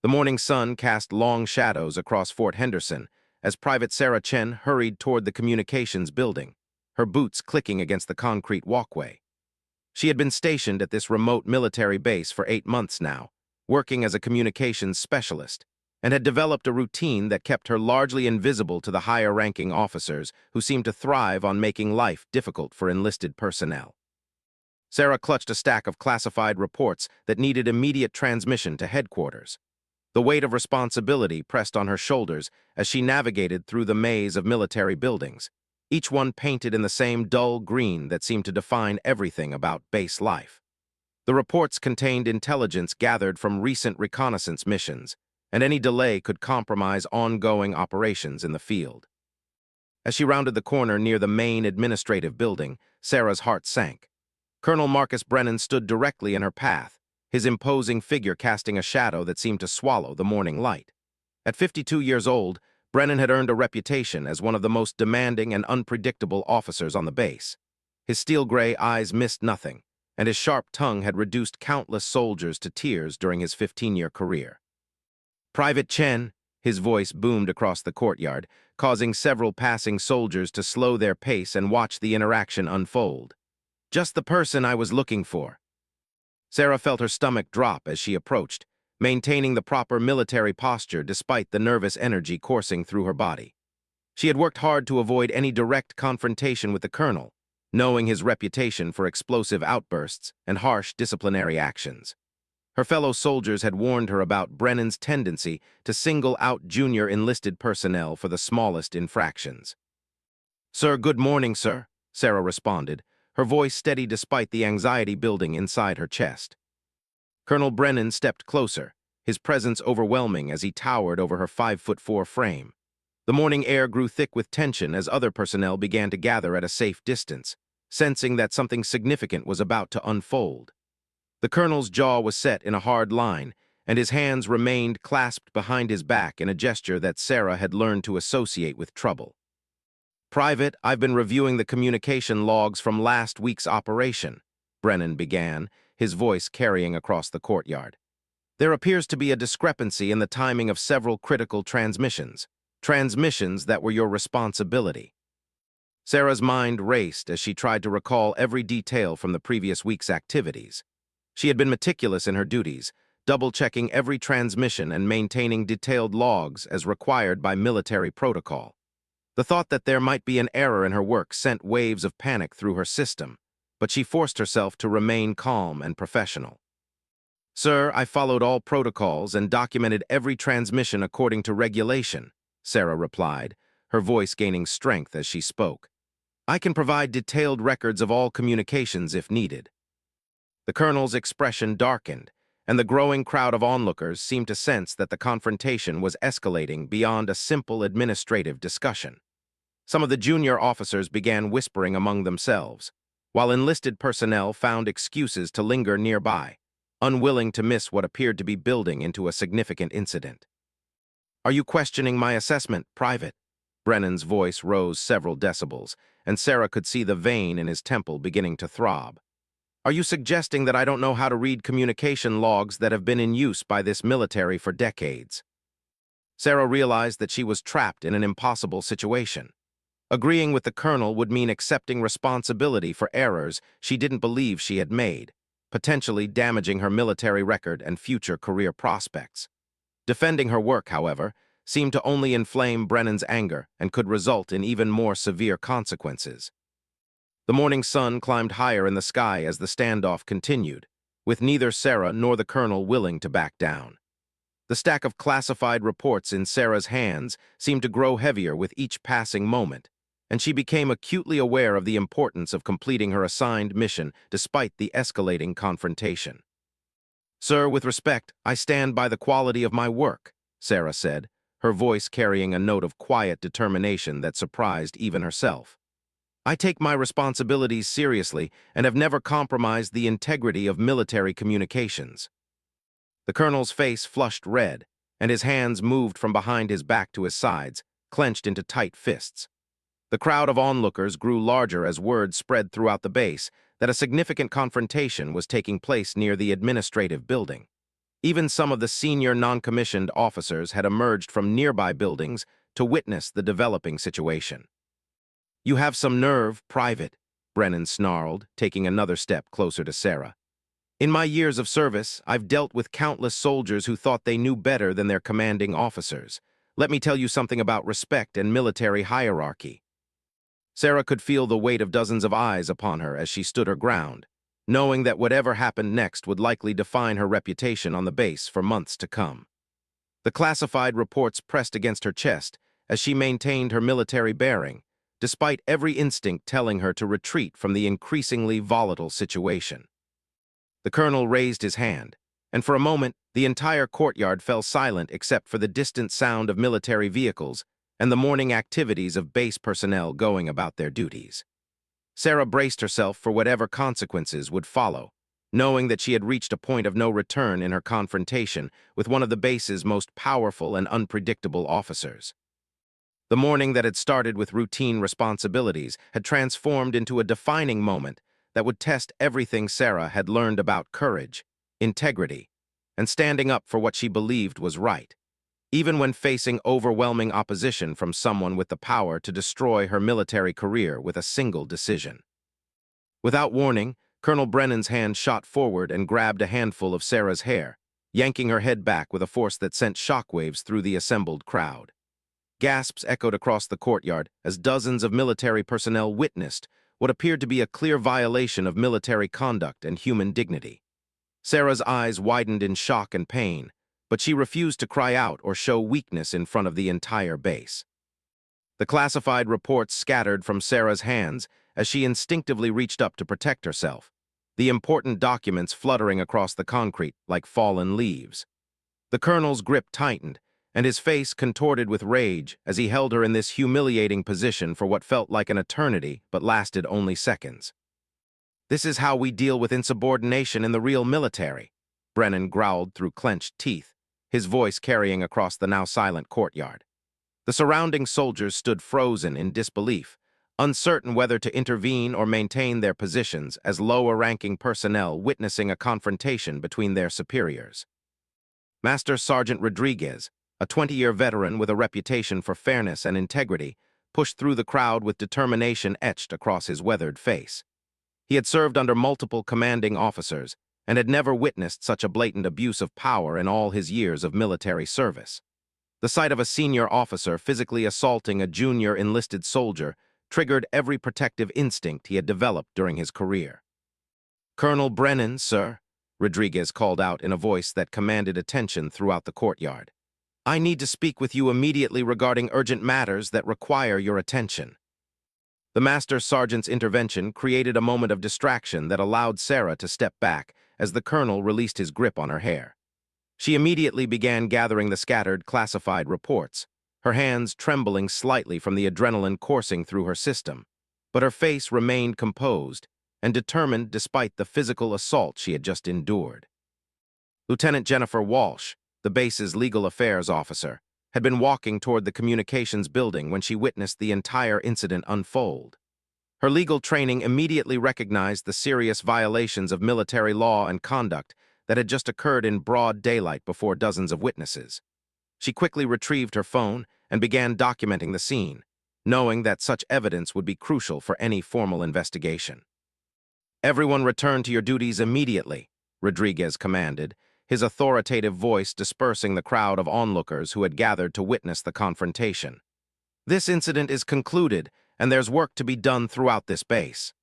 The morning sun cast long shadows across Fort Henderson as Private Sarah Chen hurried toward the communications building, her boots clicking against the concrete walkway. She had been stationed at this remote military base for 8 months now, working as a communications specialist, and had developed a routine that kept her largely invisible to the higher-ranking officers who seemed to thrive on making life difficult for enlisted personnel. Sarah clutched a stack of classified reports that needed immediate transmission to headquarters. The weight of responsibility pressed on her shoulders as she navigated through the maze of military buildings, each one painted in the same dull green that seemed to define everything about base life. The reports contained intelligence gathered from recent reconnaissance missions, and any delay could compromise ongoing operations in the field. As she rounded the corner near the main administrative building, Sarah's heart sank. Colonel Marcus Brennan stood directly in her path, his imposing figure casting a shadow that seemed to swallow the morning light. At 52 years old, Brennan had earned a reputation as one of the most demanding and unpredictable officers on the base. His steel-gray eyes missed nothing, and his sharp tongue had reduced countless soldiers to tears during his 15-year career. "Private Chen," his voice boomed across the courtyard, causing several passing soldiers to slow their pace and watch the interaction unfold. "Just the person I was looking for." Sarah felt her stomach drop as she approached, maintaining the proper military posture despite the nervous energy coursing through her body. She had worked hard to avoid any direct confrontation with the colonel, knowing his reputation for explosive outbursts and harsh disciplinary actions. Her fellow soldiers had warned her about Brennan's tendency to single out junior enlisted personnel for the smallest infractions. "Sir, good morning, sir," Sarah responded, her voice steady despite the anxiety building inside her chest. Colonel Brennan stepped closer, his presence overwhelming as he towered over her 5'4" frame. The morning air grew thick with tension as other personnel began to gather at a safe distance, sensing that something significant was about to unfold. The colonel's jaw was set in a hard line, and his hands remained clasped behind his back in a gesture that Sarah had learned to associate with trouble. "Private, I've been reviewing the communication logs from last week's operation," Brennan began, his voice carrying across the courtyard. "There appears to be a discrepancy in the timing of several critical transmissions that were your responsibility." Sarah's mind raced as she tried to recall every detail from the previous week's activities. She had been meticulous in her duties, double-checking every transmission and maintaining detailed logs as required by military protocol. The thought that there might be an error in her work sent waves of panic through her system, but she forced herself to remain calm and professional. "Sir, I followed all protocols and documented every transmission according to regulation," Sarah replied, her voice gaining strength as she spoke. "I can provide detailed records of all communications if needed." The colonel's expression darkened, and the growing crowd of onlookers seemed to sense that the confrontation was escalating beyond a simple administrative discussion. Some of the junior officers began whispering among themselves, while enlisted personnel found excuses to linger nearby, unwilling to miss what appeared to be building into a significant incident. "Are you questioning my assessment, Private?" Brennan's voice rose several decibels, and Sarah could see the vein in his temple beginning to throb. "Are you suggesting that I don't know how to read communication logs that have been in use by this military for decades?" Sarah realized that she was trapped in an impossible situation. Agreeing with the colonel would mean accepting responsibility for errors she didn't believe she had made, potentially damaging her military record and future career prospects. Defending her work, however, seemed to only inflame Brennan's anger and could result in even more severe consequences. The morning sun climbed higher in the sky as the standoff continued, with neither Sarah nor the colonel willing to back down. The stack of classified reports in Sarah's hands seemed to grow heavier with each passing moment, and she became acutely aware of the importance of completing her assigned mission despite the escalating confrontation. "Sir, with respect, I stand by the quality of my work," Sarah said, her voice carrying a note of quiet determination that surprised even herself. "I take my responsibilities seriously and have never compromised the integrity of military communications." The colonel's face flushed red, and his hands moved from behind his back to his sides, clenched into tight fists. The crowd of onlookers grew larger as word spread throughout the base that a significant confrontation was taking place near the administrative building. Even some of the senior non-commissioned officers had emerged from nearby buildings to witness the developing situation. "You have some nerve, Private," Brennan snarled, taking another step closer to Sarah. "In my years of service, I've dealt with countless soldiers who thought they knew better than their commanding officers. Let me tell you something about respect and military hierarchy." Sarah could feel the weight of dozens of eyes upon her as she stood her ground, knowing that whatever happened next would likely define her reputation on the base for months to come. The classified reports pressed against her chest as she maintained her military bearing, despite every instinct telling her to retreat from the increasingly volatile situation. The colonel raised his hand, and for a moment, the entire courtyard fell silent except for the distant sound of military vehicles and the morning activities of base personnel going about their duties. Sarah braced herself for whatever consequences would follow, knowing that she had reached a point of no return in her confrontation with one of the base's most powerful and unpredictable officers. The morning that had started with routine responsibilities had transformed into a defining moment that would test everything Sarah had learned about courage, integrity, and standing up for what she believed was right, even when facing overwhelming opposition from someone with the power to destroy her military career with a single decision. Without warning, Colonel Brennan's hand shot forward and grabbed a handful of Sarah's hair, yanking her head back with a force that sent shockwaves through the assembled crowd. Gasps echoed across the courtyard as dozens of military personnel witnessed what appeared to be a clear violation of military conduct and human dignity. Sarah's eyes widened in shock and pain, but she refused to cry out or show weakness in front of the entire base. The classified reports scattered from Sarah's hands as she instinctively reached up to protect herself, the important documents fluttering across the concrete like fallen leaves. The colonel's grip tightened, and his face contorted with rage as he held her in this humiliating position for what felt like an eternity but lasted only seconds. "This is how we deal with insubordination in the real military," Brennan growled through clenched teeth, his voice carrying across the now silent courtyard. The surrounding soldiers stood frozen in disbelief, uncertain whether to intervene or maintain their positions as lower-ranking personnel witnessing a confrontation between their superiors. Master Sergeant Rodriguez, a 20-year veteran with a reputation for fairness and integrity, pushed through the crowd with determination etched across his weathered face. He had served under multiple commanding officers and had never witnessed such a blatant abuse of power in all his years of military service. The sight of a senior officer physically assaulting a junior enlisted soldier triggered every protective instinct he had developed during his career. "Colonel Brennan, sir," Rodriguez called out in a voice that commanded attention throughout the courtyard. "I need to speak with you immediately regarding urgent matters that require your attention." The Master Sergeant's intervention created a moment of distraction that allowed Sarah to step back as the colonel released his grip on her hair. She immediately began gathering the scattered, classified reports, her hands trembling slightly from the adrenaline coursing through her system, but her face remained composed and determined despite the physical assault she had just endured. Lieutenant Jennifer Walsh, the base's legal affairs officer, had been walking toward the communications building when she witnessed the entire incident unfold. Her legal training immediately recognized the serious violations of military law and conduct that had just occurred in broad daylight before dozens of witnesses. She quickly retrieved her phone and began documenting the scene, knowing that such evidence would be crucial for any formal investigation. "Everyone return to your duties immediately," Rodriguez commanded, his authoritative voice dispersing the crowd of onlookers who had gathered to witness the confrontation. "This incident is concluded, and there's work to be done throughout this base."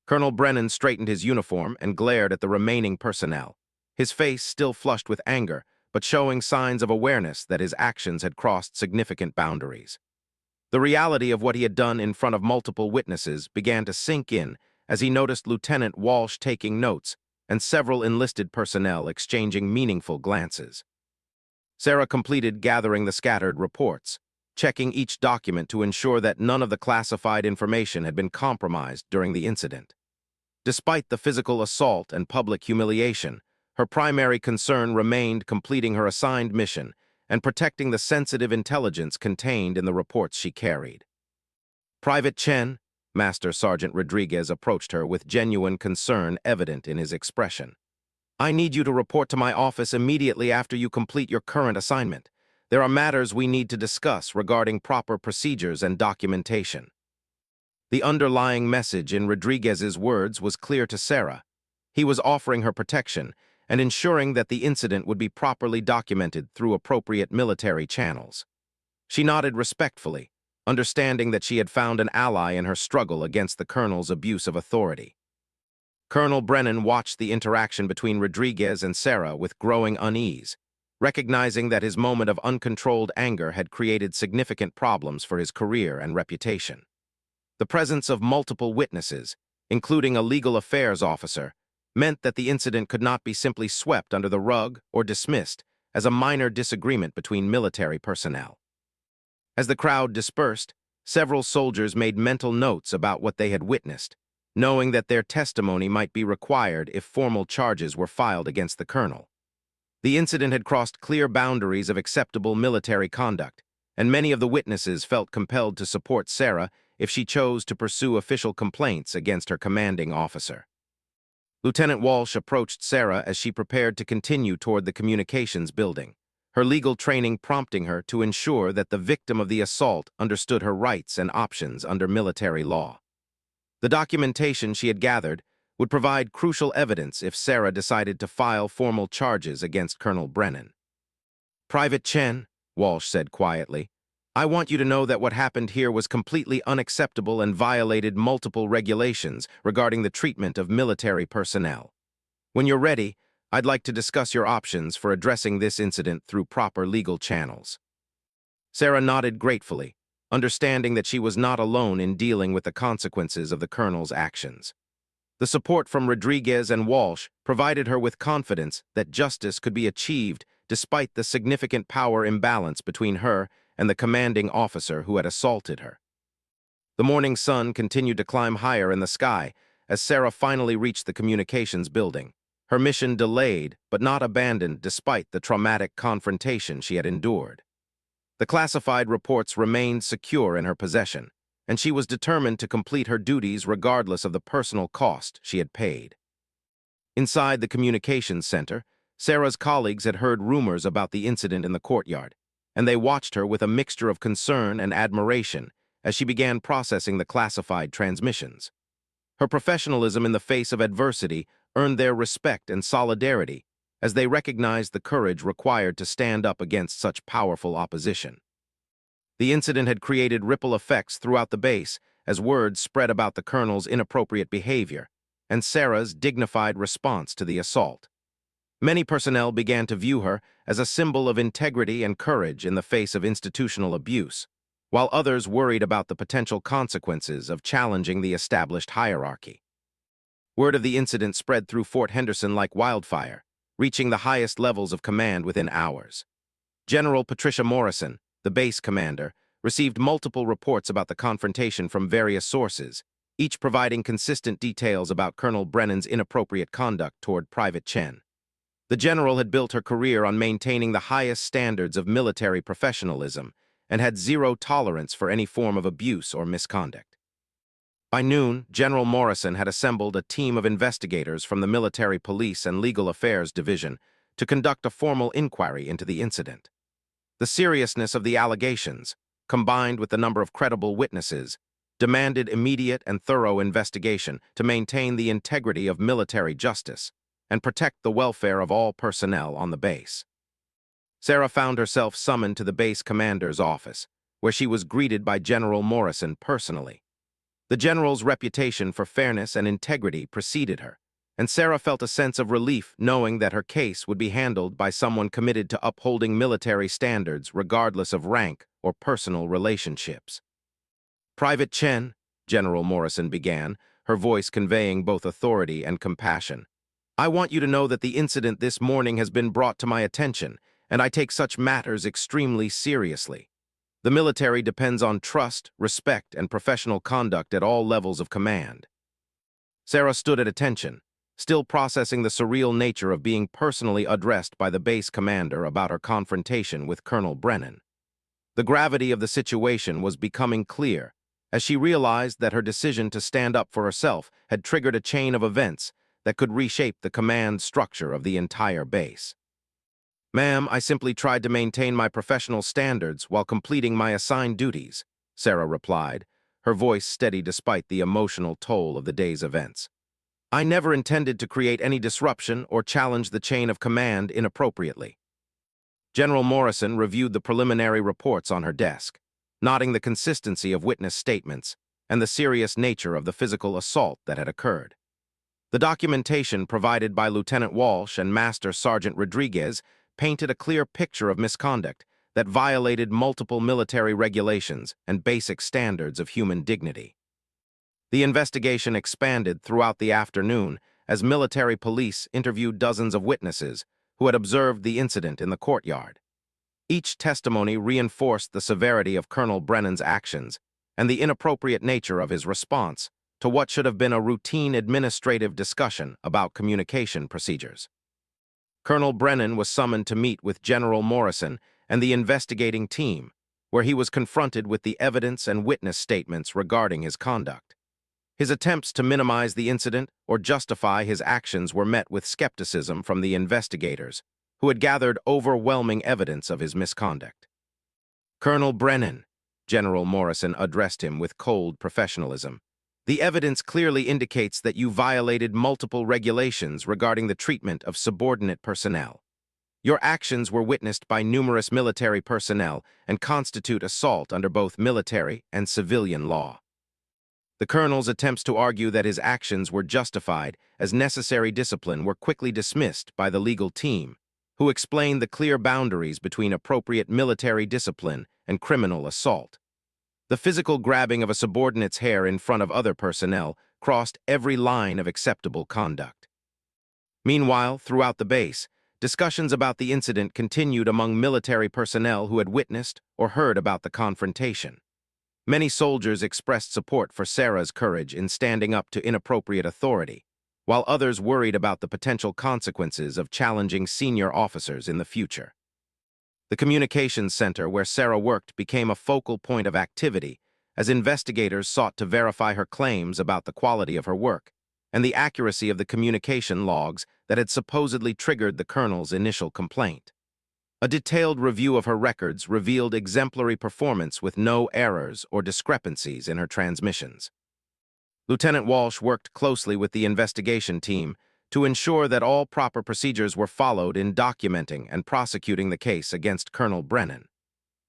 Colonel Brennan straightened his uniform and glared at the remaining personnel, his face still flushed with anger, but showing signs of awareness that his actions had crossed significant boundaries. The reality of what he had done in front of multiple witnesses began to sink in as he noticed Lieutenant Walsh taking notes and several enlisted personnel exchanging meaningful glances. Sarah completed gathering the scattered reports, checking each document to ensure that none of the classified information had been compromised during the incident. Despite the physical assault and public humiliation, her primary concern remained completing her assigned mission and protecting the sensitive intelligence contained in the reports she carried. "Private Chen," Master Sergeant Rodriguez approached her with genuine concern evident in his expression. I need you to report to my office immediately after you complete your current assignment. There are matters we need to discuss regarding proper procedures and documentation. The underlying message in Rodriguez's words was clear to Sarah. He was offering her protection and ensuring that the incident would be properly documented through appropriate military channels. She nodded respectfully, understanding that she had found an ally in her struggle against the colonel's abuse of authority. Colonel Brennan watched the interaction between Rodriguez and Sarah with growing unease, recognizing that his moment of uncontrolled anger had created significant problems for his career and reputation. The presence of multiple witnesses, including a legal affairs officer, meant that the incident could not be simply swept under the rug or dismissed as a minor disagreement between military personnel. As the crowd dispersed, several soldiers made mental notes about what they had witnessed, knowing that their testimony might be required if formal charges were filed against the colonel. The incident had crossed clear boundaries of acceptable military conduct, and many of the witnesses felt compelled to support Sarah if she chose to pursue official complaints against her commanding officer. Lieutenant Walsh approached Sarah as she prepared to continue toward the communications building, her legal training prompting her to ensure that the victim of the assault understood her rights and options under military law. The documentation she had gathered would provide crucial evidence if Sarah decided to file formal charges against Colonel Brennan. "Private Chen," Walsh said quietly, "I want you to know that what happened here was completely unacceptable and violated multiple regulations regarding the treatment of military personnel. When you're ready, I'd like to discuss your options for addressing this incident through proper legal channels." Sarah nodded gratefully, understanding that she was not alone in dealing with the consequences of the colonel's actions. The support from Rodriguez and Walsh provided her with confidence that justice could be achieved despite the significant power imbalance between her and the commanding officer who had assaulted her. The morning sun continued to climb higher in the sky as Sarah finally reached the communications building, her mission delayed but not abandoned despite the traumatic confrontation she had endured. The classified reports remained secure in her possession, and she was determined to complete her duties regardless of the personal cost she had paid. Inside the communications center, Sarah's colleagues had heard rumors about the incident in the courtyard, and they watched her with a mixture of concern and admiration as she began processing the classified transmissions. Her professionalism in the face of adversity earned their respect and solidarity as they recognized the courage required to stand up against such powerful opposition. The incident had created ripple effects throughout the base as word spread about the colonel's inappropriate behavior and Sarah's dignified response to the assault. Many personnel began to view her as a symbol of integrity and courage in the face of institutional abuse, while others worried about the potential consequences of challenging the established hierarchy. Word of the incident spread through Fort Henderson like wildfire, reaching the highest levels of command within hours. General Patricia Morrison, the base commander, received multiple reports about the confrontation from various sources, each providing consistent details about Colonel Brennan's inappropriate conduct toward Private Chen. The general had built her career on maintaining the highest standards of military professionalism and had zero tolerance for any form of abuse or misconduct. By noon, General Morrison had assembled a team of investigators from the Military Police and Legal Affairs Division to conduct a formal inquiry into the incident. The seriousness of the allegations, combined with the number of credible witnesses, demanded immediate and thorough investigation to maintain the integrity of military justice and protect the welfare of all personnel on the base. Sarah found herself summoned to the base commander's office, where she was greeted by General Morrison personally. The general's reputation for fairness and integrity preceded her, and Sarah felt a sense of relief knowing that her case would be handled by someone committed to upholding military standards regardless of rank or personal relationships. "Private Chen," General Morrison began, her voice conveying both authority and compassion, "I want you to know that the incident this morning has been brought to my attention, and I take such matters extremely seriously. The military depends on trust, respect, and professional conduct at all levels of command." Sarah stood at attention, still processing the surreal nature of being personally addressed by the base commander about her confrontation with Colonel Brennan. The gravity of the situation was becoming clear as she realized that her decision to stand up for herself had triggered a chain of events that could reshape the command structure of the entire base. "Ma'am, I simply tried to maintain my professional standards while completing my assigned duties," Sarah replied, her voice steady despite the emotional toll of the day's events. "I never intended to create any disruption or challenge the chain of command inappropriately." General Morrison reviewed the preliminary reports on her desk, noting the consistency of witness statements and the serious nature of the physical assault that had occurred. The documentation provided by Lieutenant Walsh and Master Sergeant Rodriguez painted a clear picture of misconduct that violated multiple military regulations and basic standards of human dignity. The investigation expanded throughout the afternoon as military police interviewed dozens of witnesses who had observed the incident in the courtyard. Each testimony reinforced the severity of Colonel Brennan's actions and the inappropriate nature of his response to what should have been a routine administrative discussion about communication procedures. Colonel Brennan was summoned to meet with General Morrison and the investigating team, where he was confronted with the evidence and witness statements regarding his conduct. His attempts to minimize the incident or justify his actions were met with skepticism from the investigators, who had gathered overwhelming evidence of his misconduct. "Colonel Brennan," General Morrison addressed him with cold professionalism, "the evidence clearly indicates that you violated multiple regulations regarding the treatment of subordinate personnel. Your actions were witnessed by numerous military personnel and constitute assault under both military and civilian law." The colonel's attempts to argue that his actions were justified as necessary discipline were quickly dismissed by the legal team, who explained the clear boundaries between appropriate military discipline and criminal assault. The physical grabbing of a subordinate's hair in front of other personnel crossed every line of acceptable conduct. Meanwhile, throughout the base, discussions about the incident continued among military personnel who had witnessed or heard about the confrontation. Many soldiers expressed support for Sarah's courage in standing up to inappropriate authority, while others worried about the potential consequences of challenging senior officers in the future. The communications center where Sarah worked became a focal point of activity as investigators sought to verify her claims about the quality of her work and the accuracy of the communication logs that had supposedly triggered the colonel's initial complaint. A detailed review of her records revealed exemplary performance with no errors or discrepancies in her transmissions. Lieutenant Walsh worked closely with the investigation team to ensure that all proper procedures were followed in documenting and prosecuting the case against Colonel Brennan.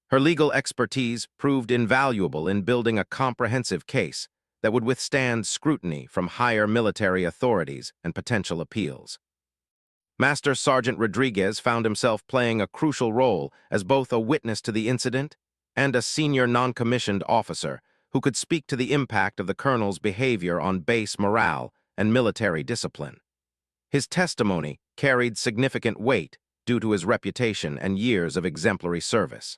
Her legal expertise proved invaluable in building a comprehensive case that would withstand scrutiny from higher military authorities and potential appeals. Master Sergeant Rodriguez found himself playing a crucial role as both a witness to the incident and a senior non-commissioned officer who could speak to the impact of the colonel's behavior on base morale and military discipline. His testimony carried significant weight due to his reputation and years of exemplary service.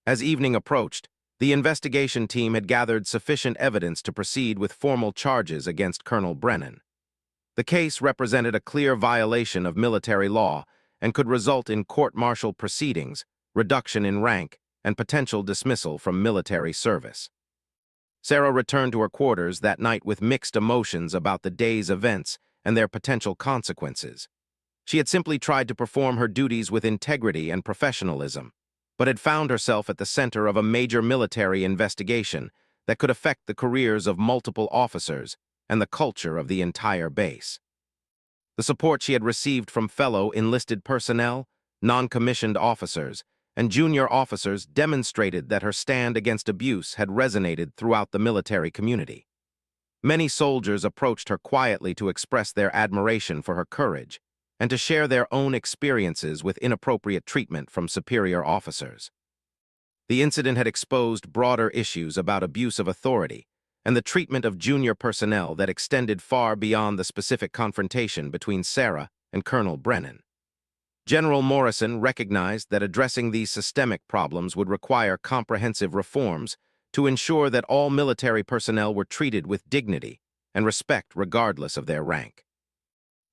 As evening approached, the investigation team had gathered sufficient evidence to proceed with formal charges against Colonel Brennan. The case represented a clear violation of military law and could result in court-martial proceedings, reduction in rank, and potential dismissal from military service. Sarah returned to her quarters that night with mixed emotions about the day's events and their potential consequences. She had simply tried to perform her duties with integrity and professionalism, but had found herself at the center of a major military investigation that could affect the careers of multiple officers and the culture of the entire base. The support she had received from fellow enlisted personnel, non-commissioned officers, and junior officers demonstrated that her stand against abuse had resonated throughout the military community. Many soldiers approached her quietly to express their admiration for her courage and to share their own experiences with inappropriate treatment from superior officers. The incident had exposed broader issues about abuse of authority and the treatment of junior personnel that extended far beyond the specific confrontation between Sarah and Colonel Brennan. General Morrison recognized that addressing these systemic problems would require comprehensive reforms to ensure that all military personnel were treated with dignity and respect regardless of their rank.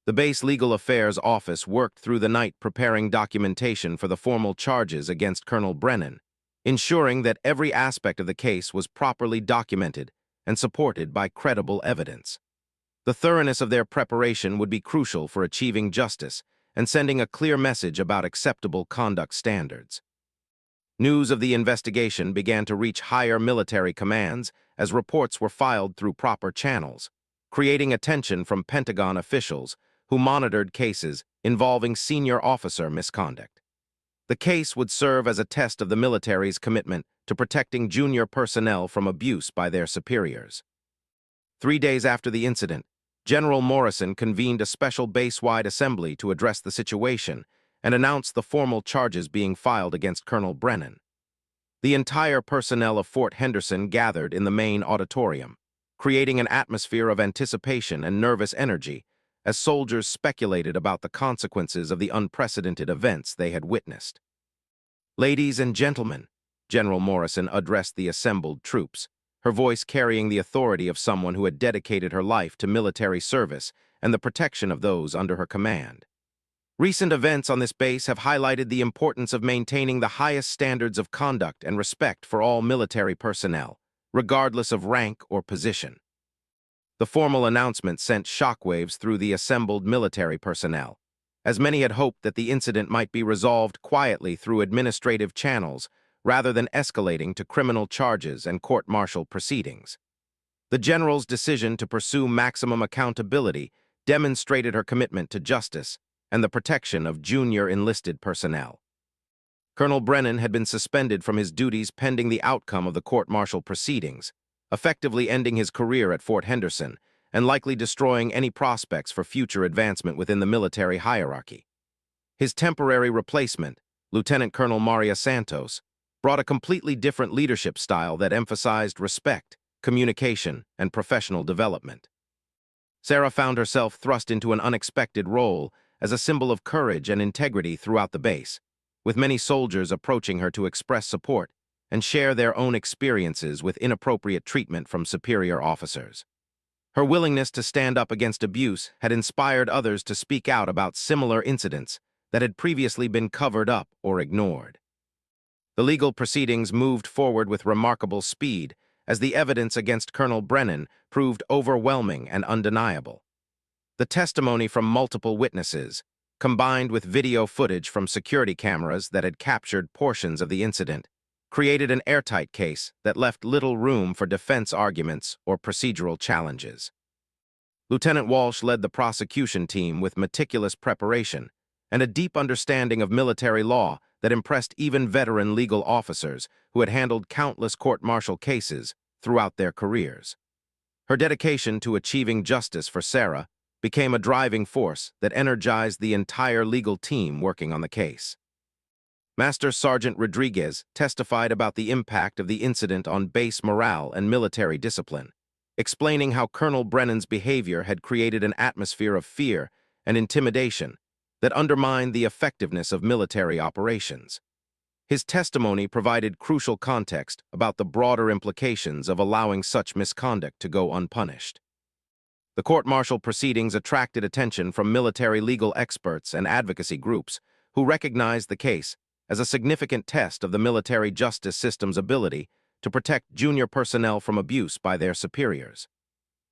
The Base Legal Affairs Office worked through the night preparing documentation for the formal charges against Colonel Brennan, ensuring that every aspect of the case was properly documented and supported by credible evidence. The thoroughness of their preparation would be crucial for achieving justice and sending a clear message about acceptable conduct standards. News of the investigation began to reach higher military commands as reports were filed through proper channels, creating attention from Pentagon officials who monitored cases involving senior officer misconduct. The case would serve as a test of the military's commitment to protecting junior personnel from abuse by their superiors. 3 days after the incident, General Morrison convened a special base-wide assembly to address the situation and announced the formal charges being filed against Colonel Brennan. The entire personnel of Fort Henderson gathered in the main auditorium, creating an atmosphere of anticipation and nervous energy as soldiers speculated about the consequences of the unprecedented events they had witnessed. "Ladies and gentlemen," General Morrison addressed the assembled troops, her voice carrying the authority of someone who had dedicated her life to military service and the protection of those under her command. "Recent events on this base have highlighted the importance of maintaining the highest standards of conduct and respect for all military personnel, regardless of rank or position." The formal announcement sent shockwaves through the assembled military personnel, as many had hoped that the incident might be resolved quietly through administrative channels rather than escalating to criminal charges and court-martial proceedings. The general's decision to pursue maximum accountability demonstrated her commitment to justice and the protection of junior enlisted personnel. Colonel Brennan had been suspended from his duties pending the outcome of the court-martial proceedings, effectively ending his career at Fort Henderson and likely destroying any prospects for future advancement within the military hierarchy. His temporary replacement, Lieutenant Colonel Maria Santos, brought a completely different leadership style that emphasized respect, communication, and professional development. Sarah found herself thrust into an unexpected role as a symbol of courage and integrity throughout the base, with many soldiers approaching her to express support and share their own experiences with inappropriate treatment from superior officers. Her willingness to stand up against abuse had inspired others to speak out about similar incidents that had previously been covered up or ignored. The legal proceedings moved forward with remarkable speed as the evidence against Colonel Brennan proved overwhelming and undeniable. The testimony from multiple witnesses, combined with video footage from security cameras that had captured portions of the incident, created an airtight case that left little room for defense arguments or procedural challenges. Lieutenant Walsh led the prosecution team with meticulous preparation and a deep understanding of military law that impressed even veteran legal officers who had handled countless court-martial cases throughout their careers. Her dedication to achieving justice for Sarah became a driving force that energized the entire legal team working on the case. Master Sergeant Rodriguez testified about the impact of the incident on base morale and military discipline, explaining how Colonel Brennan's behavior had created an atmosphere of fear and intimidation that undermined the effectiveness of military operations. His testimony provided crucial context about the broader implications of allowing such misconduct to go unpunished. The court-martial proceedings attracted attention from military legal experts and advocacy groups who recognized the case as a significant test of the military justice system's ability to protect junior personnel from abuse by their superiors.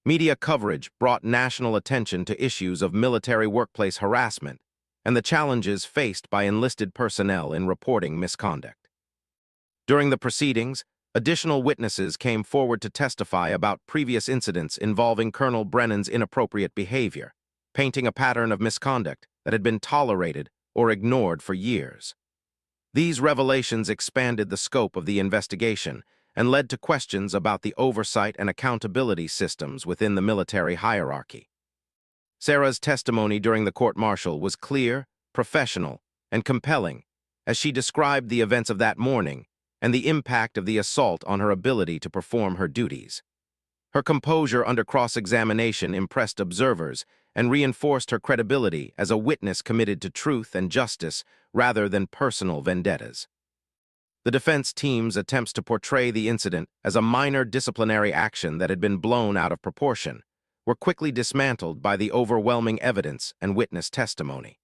Media coverage brought national attention to issues of military workplace harassment and the challenges faced by enlisted personnel in reporting misconduct. During the proceedings, additional witnesses came forward to testify about previous incidents involving Colonel Brennan's inappropriate behavior, painting a pattern of misconduct that had been tolerated or ignored for years. These revelations expanded the scope of the investigation and led to questions about the oversight and accountability systems within the military hierarchy. Sarah's testimony during the court-martial was clear, professional, and compelling as she described the events of that morning and the impact of the assault on her ability to perform her duties. Her composure under cross-examination impressed observers and reinforced her credibility as a witness committed to truth and justice rather than personal vendettas. The defense team's attempts to portray the incident as a minor disciplinary action that had been blown out of proportion were quickly dismantled by the overwhelming evidence and witness testimony.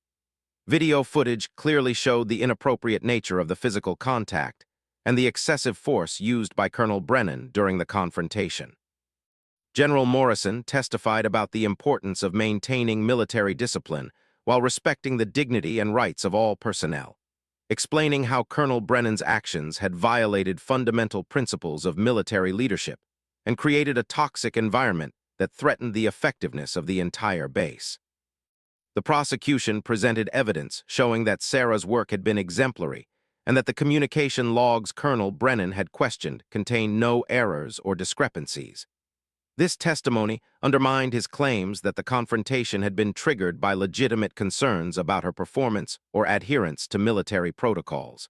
Video footage clearly showed the inappropriate nature of the physical contact and the excessive force used by Colonel Brennan during the confrontation. General Morrison testified about the importance of maintaining military discipline while respecting the dignity and rights of all personnel, explaining how Colonel Brennan's actions had violated fundamental principles of military leadership and created a toxic environment that threatened the effectiveness of the entire base. The prosecution presented evidence showing that Sarah's work had been exemplary and that the communication logs Colonel Brennan had questioned contained no errors or discrepancies. This testimony undermined his claims that the confrontation had been triggered by legitimate concerns about her performance or adherence to military protocols.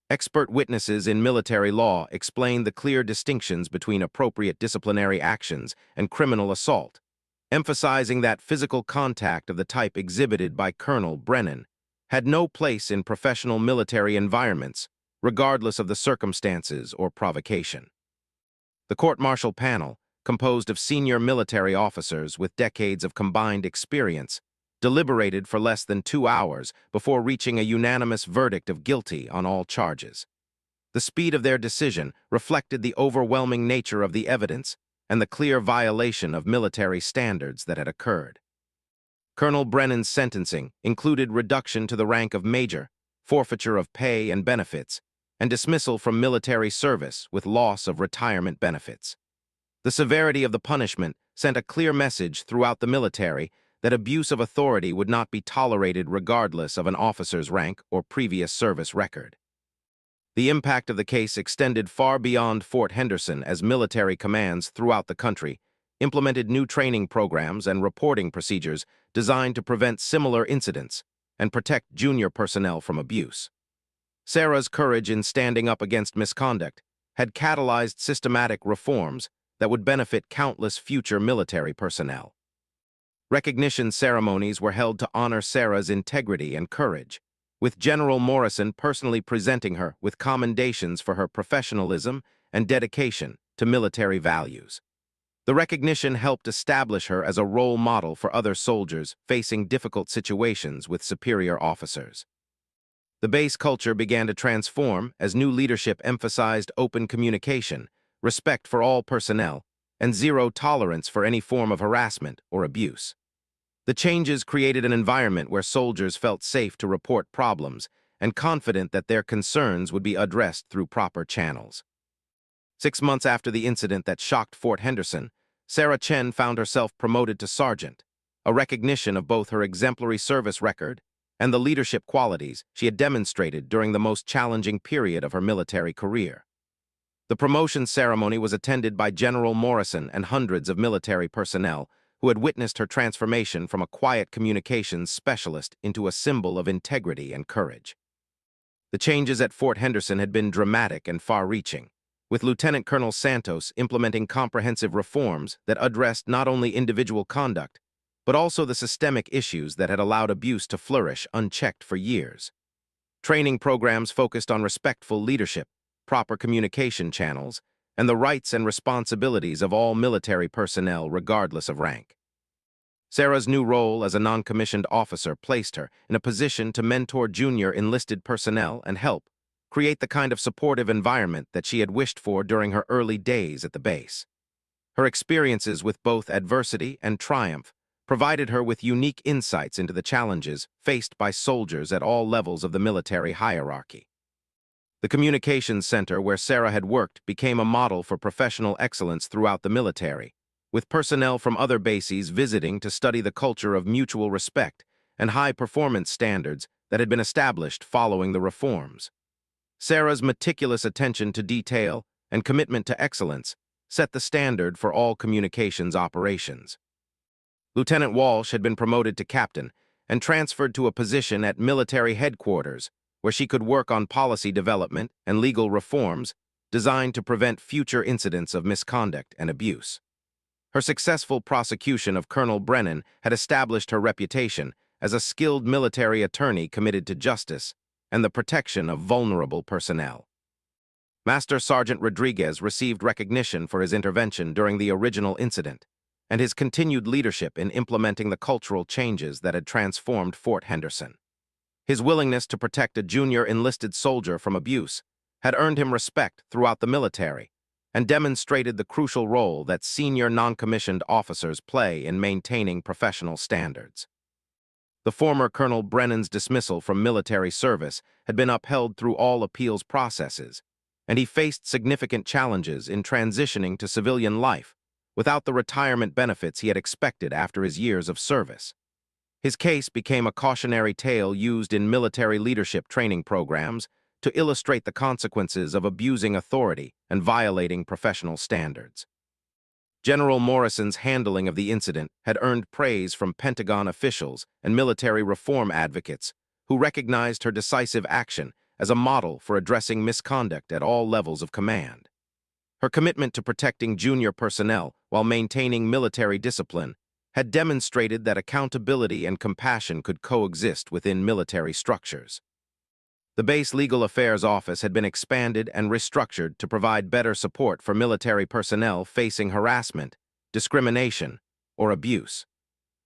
Expert witnesses in military law explained the clear distinctions between appropriate disciplinary actions and criminal assault, emphasizing that physical contact of the type exhibited by Colonel Brennan had no place in professional military environments, regardless of the circumstances or provocation. The court-martial panel, composed of senior military officers with decades of combined experience, deliberated for less than 2 hours before reaching a unanimous verdict of guilty on all charges. The speed of their decision reflected the overwhelming nature of the evidence and the clear violation of military standards that had occurred. Colonel Brennan's sentencing included reduction to the rank of major, forfeiture of pay and benefits, and dismissal from military service with loss of retirement benefits. The severity of the punishment sent a clear message throughout the military that abuse of authority would not be tolerated regardless of an officer's rank or previous service record. The impact of the case extended far beyond Fort Henderson as military commands throughout the country implemented new training programs and reporting procedures designed to prevent similar incidents and protect junior personnel from abuse. Sarah's courage in standing up against misconduct had catalyzed systematic reforms that would benefit countless future military personnel. Recognition ceremonies were held to honor Sarah's integrity and courage, with General Morrison personally presenting her with commendations for her professionalism and dedication to military values. The recognition helped establish her as a role model for other soldiers facing difficult situations with superior officers. The base culture began to transform as new leadership emphasized open communication, respect for all personnel, and zero tolerance for any form of harassment or abuse. The changes created an environment where soldiers felt safe to report problems and confident that their concerns would be addressed through proper channels. 6 months after the incident that shocked Fort Henderson, Sarah Chen found herself promoted to sergeant, a recognition of both her exemplary service record and the leadership qualities she had demonstrated during the most challenging period of her military career. The promotion ceremony was attended by General Morrison and hundreds of military personnel who had witnessed her transformation from a quiet communications specialist into a symbol of integrity and courage. The changes at Fort Henderson had been dramatic and far-reaching, with Lieutenant Colonel Santos implementing comprehensive reforms that addressed not only individual conduct, but also the systemic issues that had allowed abuse to flourish unchecked for years. Training programs focused on respectful leadership, proper communication channels, and the rights and responsibilities of all military personnel regardless of rank. Sarah's new role as a non-commissioned officer placed her in a position to mentor junior enlisted personnel and help create the kind of supportive environment that she had wished for during her early days at the base. Her experiences with both adversity and triumph provided her with unique insights into the challenges faced by soldiers at all levels of the military hierarchy. The Communications Center where Sarah had worked became a model for professional excellence throughout the military, with personnel from other bases visiting to study the culture of mutual respect and high-performance standards that had been established following the reforms. Sarah's meticulous attention to detail and commitment to excellence set the standard for all communications operations. Lieutenant Walsh had been promoted to captain and transferred to a position at military headquarters where she could work on policy development and legal reforms designed to prevent future incidents of misconduct and abuse. Her successful prosecution of Colonel Brennan had established her reputation as a skilled military attorney committed to justice and the protection of vulnerable personnel. Master Sergeant Rodriguez received recognition for his intervention during the original incident and his continued leadership in implementing the cultural changes that had transformed Fort Henderson. His willingness to protect a junior enlisted soldier from abuse had earned him respect throughout the military, and demonstrated the crucial role that senior non-commissioned officers play in maintaining professional standards. The former Colonel Brennan's dismissal from military service had been upheld through all appeals processes, and he faced significant challenges in transitioning to civilian life without the retirement benefits he had expected after his years of service. His case became a cautionary tale used in military leadership training programs to illustrate the consequences of abusing authority and violating professional standards. General Morrison's handling of the incident had earned praise from Pentagon officials and military reform advocates who recognized her decisive action as a model for addressing misconduct at all levels of command. Her commitment to protecting junior personnel while maintaining military discipline had demonstrated that accountability and compassion could coexist within military structures. The Base Legal Affairs Office had been expanded and restructured to provide better support for military personnel facing harassment, discrimination, or abuse.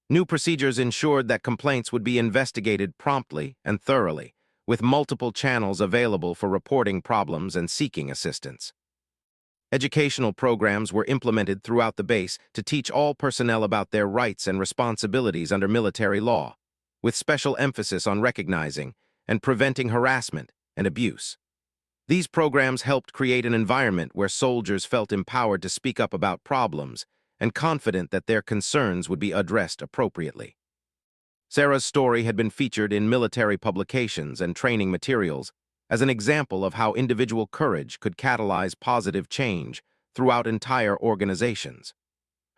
New procedures ensured that complaints would be investigated promptly and thoroughly, with multiple channels available for reporting problems and seeking assistance. Educational programs were implemented throughout the base to teach all personnel about their rights and responsibilities under military law, with special emphasis on recognizing and preventing harassment and abuse. These programs helped create an environment where soldiers felt empowered to speak up about problems and confident that their concerns would be addressed appropriately. Sarah's story had been featured in military publications and training materials as an example of how individual courage could catalyze positive change throughout entire organizations.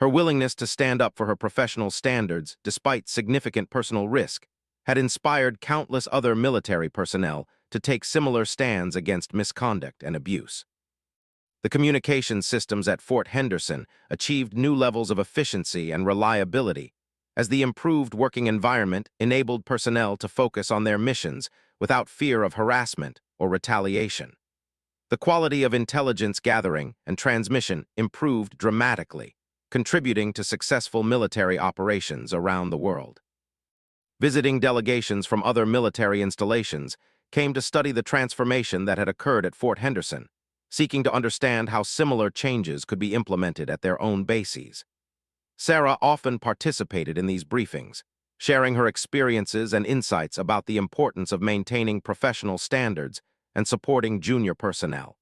Her willingness to stand up for her professional standards despite significant personal risk had inspired countless other military personnel to take similar stands against misconduct and abuse. The communications systems at Fort Henderson achieved new levels of efficiency and reliability, as the improved working environment enabled personnel to focus on their missions without fear of harassment or retaliation. The quality of intelligence gathering and transmission improved dramatically, contributing to successful military operations around the world. Visiting delegations from other military installations came to study the transformation that had occurred at Fort Henderson, seeking to understand how similar changes could be implemented at their own bases. Sarah often participated in these briefings, sharing her experiences and insights about the importance of maintaining professional standards and supporting junior personnel.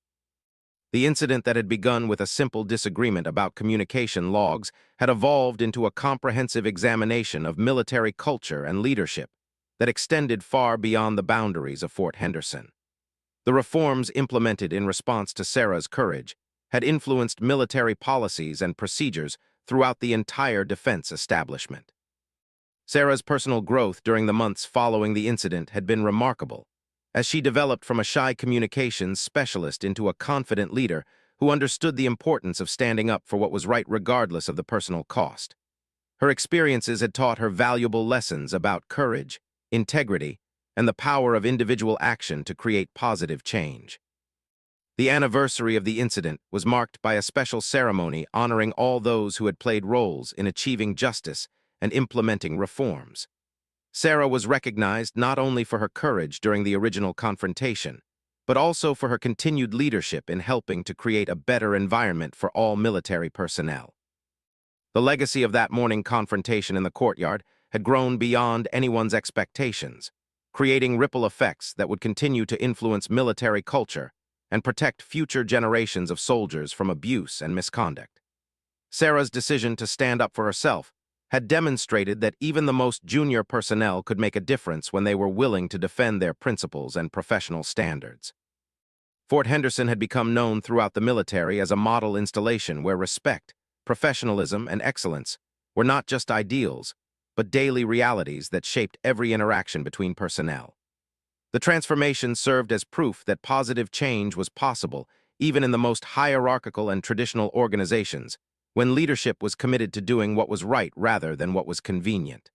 The incident that had begun with a simple disagreement about communication logs had evolved into a comprehensive examination of military culture and leadership that extended far beyond the boundaries of Fort Henderson. The reforms implemented in response to Sarah's courage had influenced military policies and procedures throughout the entire defense establishment. Sarah's personal growth during the months following the incident had been remarkable, as she developed from a shy communications specialist into a confident leader who understood the importance of standing up for what was right regardless of the personal cost. Her experiences had taught her valuable lessons about courage, integrity, and the power of individual action to create positive change. The anniversary of the incident was marked by a special ceremony honoring all those who had played roles in achieving justice and implementing reforms. Sarah was recognized not only for her courage during the original confrontation, but also for her continued leadership in helping to create a better environment for all military personnel. The legacy of that morning confrontation in the courtyard had grown beyond anyone's expectations, creating ripple effects that would continue to influence military culture and protect future generations of soldiers from abuse and misconduct. Sarah's decision to stand up for herself had demonstrated that even the most junior personnel could make a difference when they were willing to defend their principles and professional standards. Fort Henderson had become known throughout the military as a model installation where respect, professionalism, and excellence were not just ideals, but daily realities that shaped every interaction between personnel. The transformation served as proof that positive change was possible even in the most hierarchical and traditional organizations, when leadership was committed to doing what was right rather than what was convenient.